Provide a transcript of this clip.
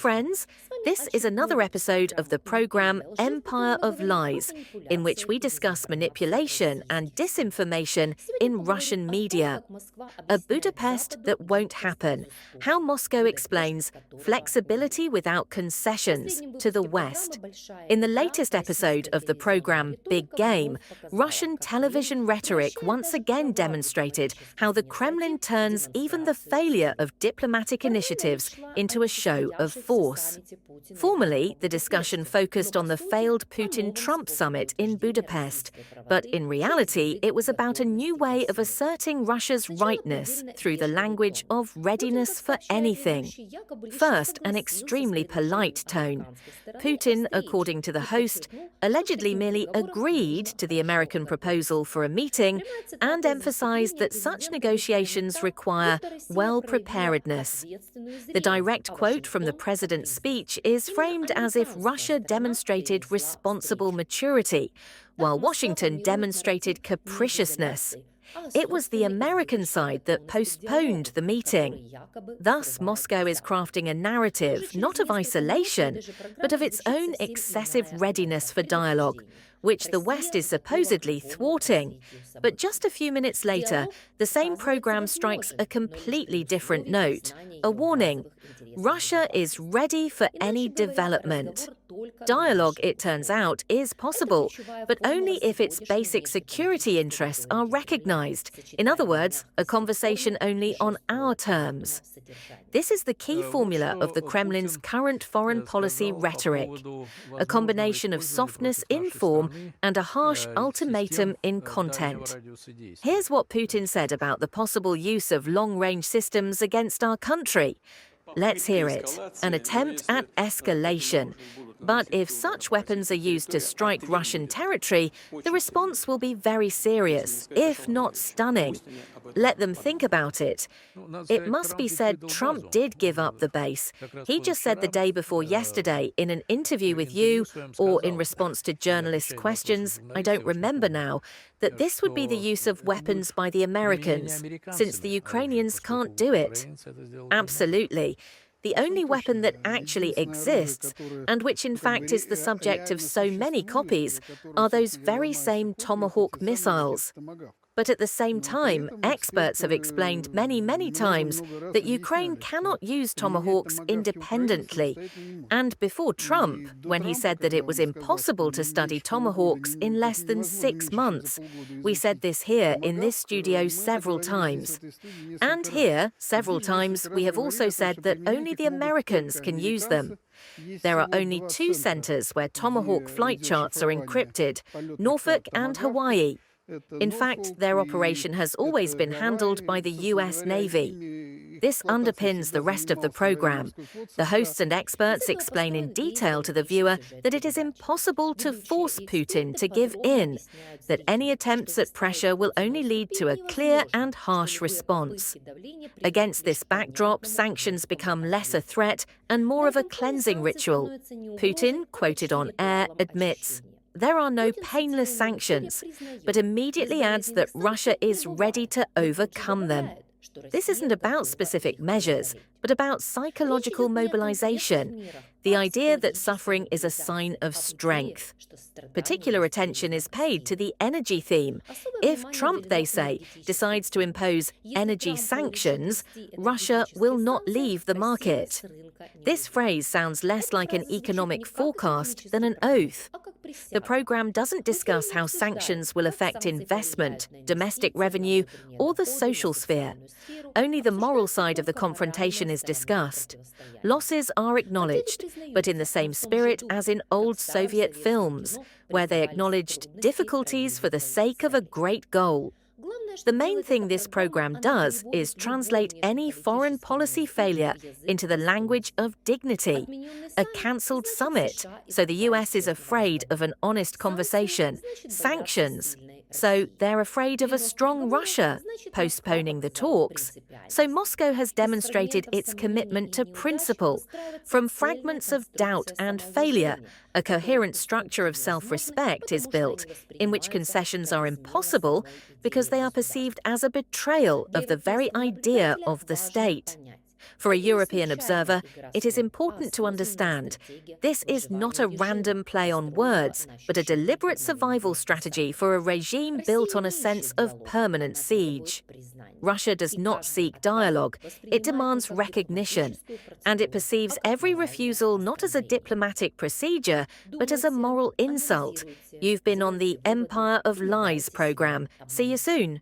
friends. This is another episode of the program Empire of Lies, in which we discuss manipulation and disinformation in Russian media. A Budapest that won't happen. How Moscow explains flexibility without concessions to the West. In the latest episode of the program Big Game, Russian television rhetoric once again demonstrated how the Kremlin turns even the failure of diplomatic initiatives into a show of force. Formally, the discussion focused on the failed Putin-Trump summit in Budapest, but in reality, it was about a new way of asserting Russia's rightness through the language of readiness for anything. First, an extremely polite tone. Putin, according to the host, allegedly merely agreed to the American proposal for a meeting and emphasized that such negotiations require well-preparedness. The direct quote from the president's speech is framed as if Russia demonstrated responsible maturity, while Washington demonstrated capriciousness. It was the American side that postponed the meeting. Thus, Moscow is crafting a narrative not of isolation, but of its own excessive readiness for dialogue, which the West is supposedly thwarting. But just a few minutes later, the same program strikes a completely different note, a warning. Russia is ready for any development. Dialogue, it turns out, is possible, but only if its basic security interests are recognized. In other words, a conversation only on our terms. This is the key formula of the Kremlin's current foreign policy rhetoric, a combination of softness in form and a harsh ultimatum in content. Here's what Putin said about the possible use of long-range systems against our country. Let's hear it. An attempt at escalation. But if such weapons are used to strike Russian territory, the response will be very serious, if not stunning. Let them think about it. It must be said Trump did give up the base. He just said the day before yesterday in an interview with you, or in response to journalists' questions, I don't remember now, that this would be the use of weapons by the Americans, since the Ukrainians can't do it. Absolutely. The only weapon that actually exists, and which in fact is the subject of so many copies, are those very same Tomahawk missiles. But at the same time, experts have explained many times that Ukraine cannot use Tomahawks independently. And before Trump, when he said that it was impossible to study Tomahawks in less than 6 months, we said this here in this studio several times. And here, several times, we have also said that only the Americans can use them. There are only 2 centers where Tomahawk flight charts are encrypted, Norfolk and Hawaii. In fact, their operation has always been handled by the US Navy. This underpins the rest of the program. The hosts and experts explain in detail to the viewer that it is impossible to force Putin to give in, that any attempts at pressure will only lead to a clear and harsh response. Against this backdrop, sanctions become less a threat and more of a cleansing ritual. Putin, quoted on air, admits, there are no painless sanctions, but immediately adds that Russia is ready to overcome them. This isn't about specific measures, but about psychological mobilization, the idea that suffering is a sign of strength. Particular attention is paid to the energy theme. If Trump, they say, decides to impose energy sanctions, Russia will not leave the market. This phrase sounds less like an economic forecast than an oath. The program doesn't discuss how sanctions will affect investment, domestic revenue, or the social sphere. Only the moral side of the confrontation is discussed. Losses are acknowledged, but in the same spirit as in old Soviet films, where they acknowledged difficulties for the sake of a great goal. The main thing this program does is translate any foreign policy failure into the language of dignity, a cancelled summit, so the US is afraid of an honest conversation, sanctions, so they're afraid of a strong Russia, postponing the talks. So Moscow has demonstrated its commitment to principle. From fragments of doubt and failure, a coherent structure of self-respect is built, in which concessions are impossible because they are perceived as a betrayal of the very idea of the state. For a European observer, it is important to understand this is not a random play on words, but a deliberate survival strategy for a regime built on a sense of permanent siege. Russia does not seek dialogue, it demands recognition, and it perceives every refusal not as a diplomatic procedure, but as a moral insult. You've been on the Empire of Lies program. See you soon.